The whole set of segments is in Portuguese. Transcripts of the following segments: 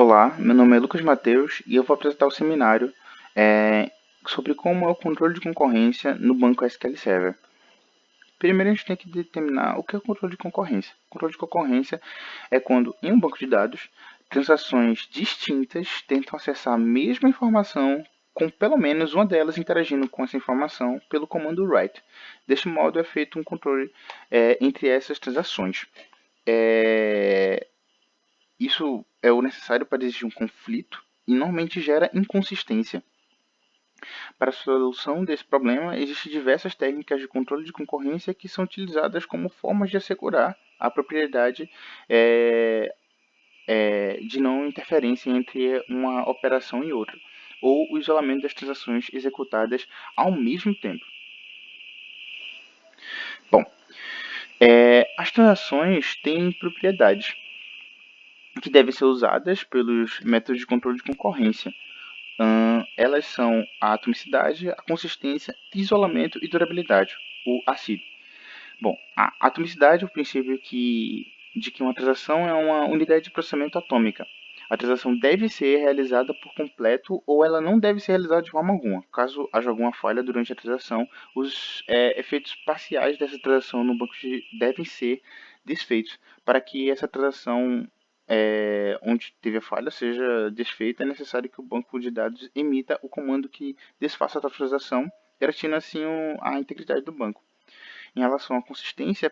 Olá, meu nome é Lucas Mateus e eu vou apresentar o seminário sobre como é o controle de concorrência no banco SQL Server. Primeiro a gente tem que determinar o que é o controle de concorrência. O controle de concorrência é quando, em um banco de dados, transações distintas tentam acessar a mesma informação com pelo menos uma delas interagindo com essa informação pelo comando write. Deste modo é feito um controle entre essas transações. Isso é o necessário para existir um conflito e normalmente gera inconsistência. Para a solução desse problema, existem diversas técnicas de controle de concorrência que são utilizadas como formas de assegurar a propriedade de não interferência entre uma operação e outra, ou o isolamento das transações executadas ao mesmo tempo. Bom, as transações têm propriedades que devem ser usadas pelos métodos de controle de concorrência. Elas são a atomicidade, a consistência, isolamento e durabilidade, o ACID. Bom, a atomicidade é o princípio de que uma transação é uma unidade de processamento atômica. A transação deve ser realizada por completo ou ela não deve ser realizada de forma alguma. Caso haja alguma falha durante a transação, os efeitos parciais dessa transação no banco devem ser desfeitos para que essa transação onde teve a falha seja desfeita. É necessário que o banco de dados emita o comando que desfaça a transação, garantindo assim a integridade do banco. Em relação à consistência,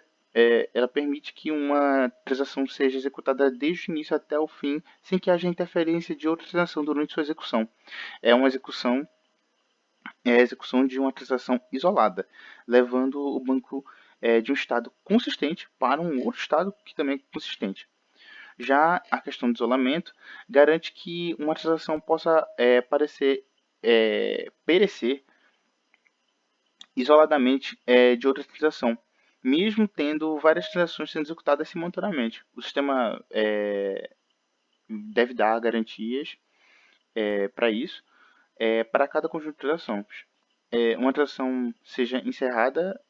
ela permite que uma transação seja executada desde o início até o fim, sem que haja interferência de outra transação durante sua execução. É a execução de uma transação isolada, levando o banco de um estado consistente para um outro estado que também é consistente. Já a questão de isolamento garante que uma transação possa perecer isoladamente de outra transação, mesmo tendo várias transações sendo executadas simultaneamente. O sistema deve dar garantias para isso, para cada conjunto de transações. Uma transação seja encerrada,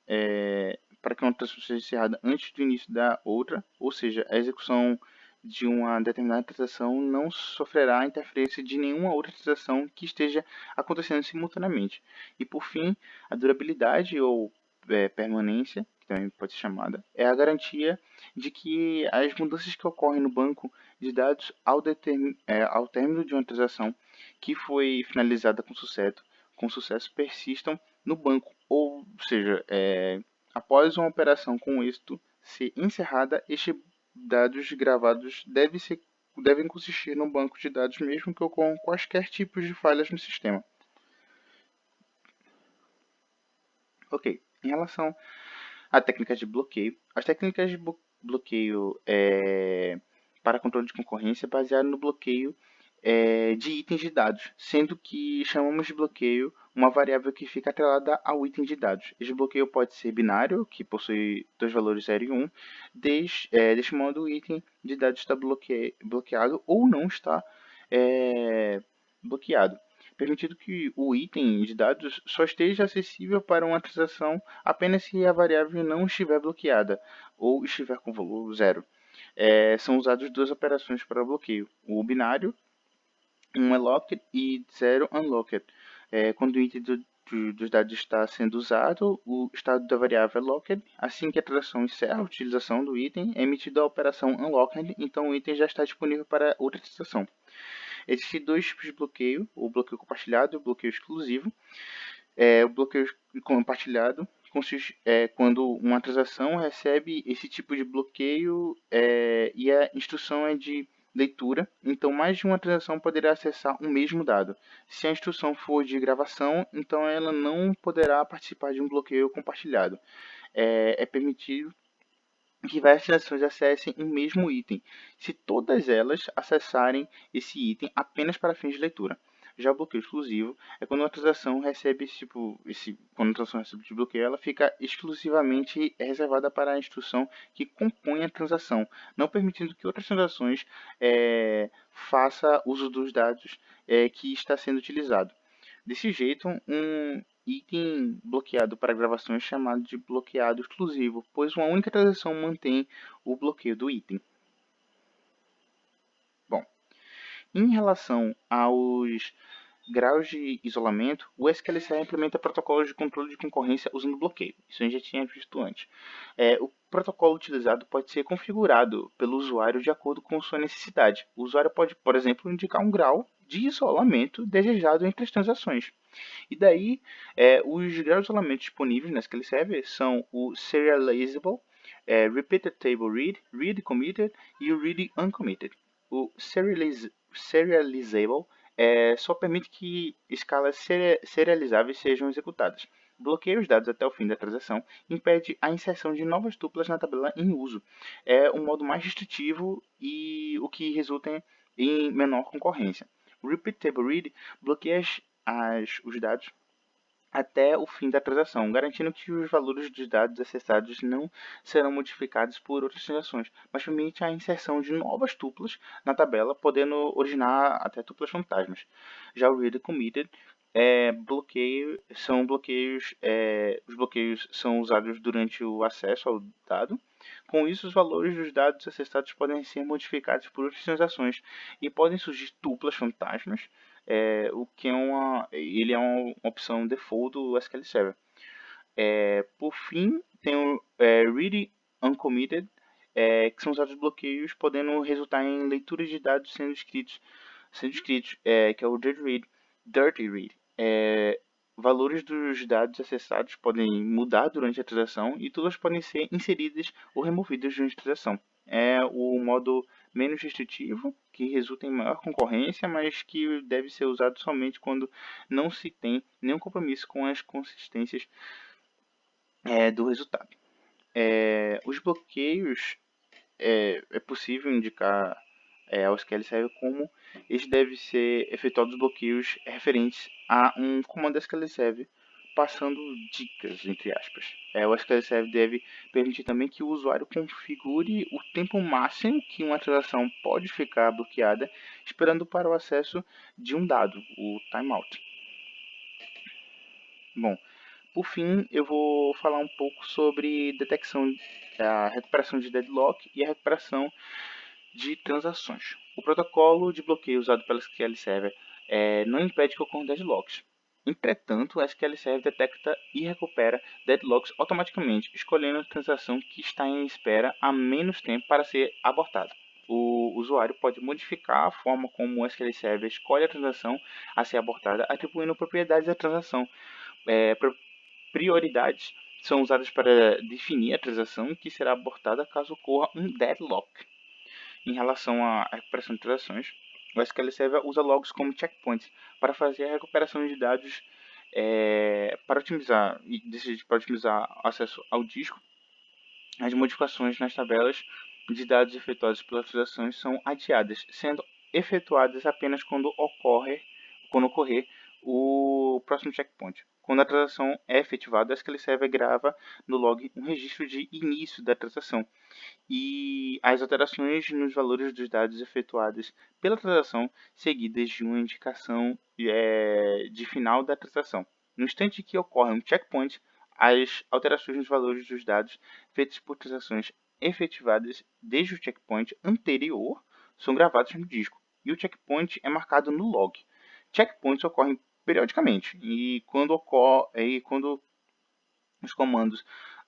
para que uma transação seja encerrada antes do início da outra, ou seja, a execução de uma determinada transação não sofrerá interferência de nenhuma outra transação que esteja acontecendo simultaneamente. E por fim, a durabilidade ou permanência, que também pode ser chamada, é a garantia de que as mudanças que ocorrem no banco de dados ao término de uma transação que foi finalizada com sucesso persistam no banco, ou seja, após uma operação com êxito ser encerrada, estes dados gravados devem consistir no banco de dados mesmo que ocorram quaisquer tipos de falhas no sistema. Ok, em relação à técnica de bloqueio, as técnicas de bloqueio para controle de concorrência basearam no bloqueio de itens de dados, sendo que chamamos de bloqueio uma variável que fica atrelada ao item de dados. Este bloqueio pode ser binário, que possui dois valores 0 e 1. Deste modo, o item de dados está bloqueado ou não está bloqueado, permitindo que o item de dados só esteja acessível para uma transação apenas se a variável não estiver bloqueada ou estiver com valor 0. São usadas duas operações para bloqueio: o binário, um é locked e 0 unlocked. Quando o item dos dados está sendo usado, o estado da variável é locked. Assim que a transação encerra a utilização do item, é emitida a operação unlocked, então o item já está disponível para outra transação. Existem dois tipos de bloqueio: o bloqueio compartilhado e o bloqueio exclusivo. O bloqueio compartilhado consiste quando uma transação recebe esse tipo de bloqueio e a instrução é de leitura, então mais de uma transação poderá acessar o mesmo dado. Se a instrução for de gravação, então ela não poderá participar de um bloqueio compartilhado. É permitido que várias transações acessem um mesmo item, se todas elas acessarem esse item apenas para fins de leitura. Já o bloqueio exclusivo é quando uma transação recebe quando a transação recebe esse bloqueio, ela fica exclusivamente reservada para a instrução que compõe a transação, não permitindo que outras transações façam uso dos dados que está sendo utilizado. Desse jeito, um item bloqueado para gravação é chamado de bloqueado exclusivo, pois uma única transação mantém o bloqueio do item. Bom, Em relação aos graus de isolamento, o SQL implementa protocolos de controle de concorrência usando bloqueio. Isso a gente já tinha visto antes. O protocolo utilizado pode ser configurado pelo usuário de acordo com sua necessidade. O usuário pode, por exemplo, indicar um grau de isolamento desejado entre as transações. E daí, os graus de isolamento disponíveis na SQL Server são o Serializable, Repeated Table Read, Read Committed e o Read Uncommitted. O Serializable só permite que escalas serializáveis sejam executadas. Bloqueia os dados até o fim da transação, impede a inserção de novas tuplas na tabela em uso. É um modo mais restritivo e o que resulta em menor concorrência. O Repeat Table Read bloqueia os dados até o fim da transação, garantindo que os valores dos dados acessados não serão modificados por outras transações, mas permite a inserção de novas tuplas na tabela, podendo originar até tuplas fantasmas. Já o Read Committed os bloqueios são usados durante o acesso ao dado. Com isso, os valores dos dados acessados podem ser modificados por outras transações e podem surgir tuplas fantasmas, o que ele é uma opção default do SQL Server. Por fim, tem o Read Uncommitted, que são usados bloqueios, podendo resultar em leituras de dados sendo escritos, que é o Dirty Read. Valores dos dados acessados podem mudar durante a transação e todas podem ser inseridas ou removidas durante a transação. É o modo menos restritivo, que resulta em maior concorrência, mas que deve ser usado somente quando não se tem nenhum compromisso com as consistências do resultado. Os bloqueios é possível indicar ao SQL Server como eles devem ser efetuados bloqueios referentes a um comando SQL Server, passando dicas, entre aspas. O SQL Server deve permitir também que o usuário configure o tempo máximo que uma transação pode ficar bloqueada, esperando para o acesso de um dado, o timeout. Bom, por fim, eu vou falar um pouco sobre a recuperação de deadlock e a recuperação de transações. O protocolo de bloqueio usado pela SQL Server não impede que ocorram deadlocks. Entretanto, o SQL Server detecta e recupera deadlocks automaticamente, escolhendo a transação que está em espera há menos tempo para ser abortada. O usuário pode modificar a forma como o SQL Server escolhe a transação a ser abortada, atribuindo propriedades à transação. Prioridades são usadas para definir a transação que será abortada caso ocorra um deadlock. Em relação à recuperação de transações, o SQL Server usa logs como checkpoints para fazer a recuperação de dados para otimizar acesso ao disco. As modificações nas tabelas de dados efetuadas pelas transações são adiadas, sendo efetuadas apenas quando ocorrer o próximo checkpoint. Quando a transação é efetivada, a SQL Server grava no log um registro de início da transação e as alterações nos valores dos dados efetuadas pela transação, seguidas de uma indicação de final da transação. No instante que ocorre um checkpoint, as alterações nos valores dos dados feitas por transações efetivadas desde o checkpoint anterior são gravadas no disco, e o checkpoint é marcado no log. Checkpoints ocorrem periodicamente, e quando os comandos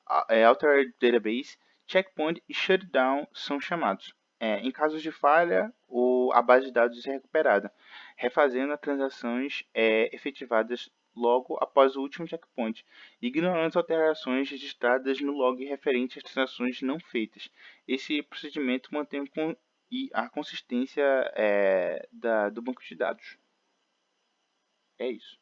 alter database, checkpoint e shutdown são chamados. Em casos de falha, a base de dados é recuperada, refazendo as transações efetivadas logo após o último checkpoint, ignorando as alterações registradas no log referente às transações não feitas. Esse procedimento mantém a consistência do banco de dados. É isso.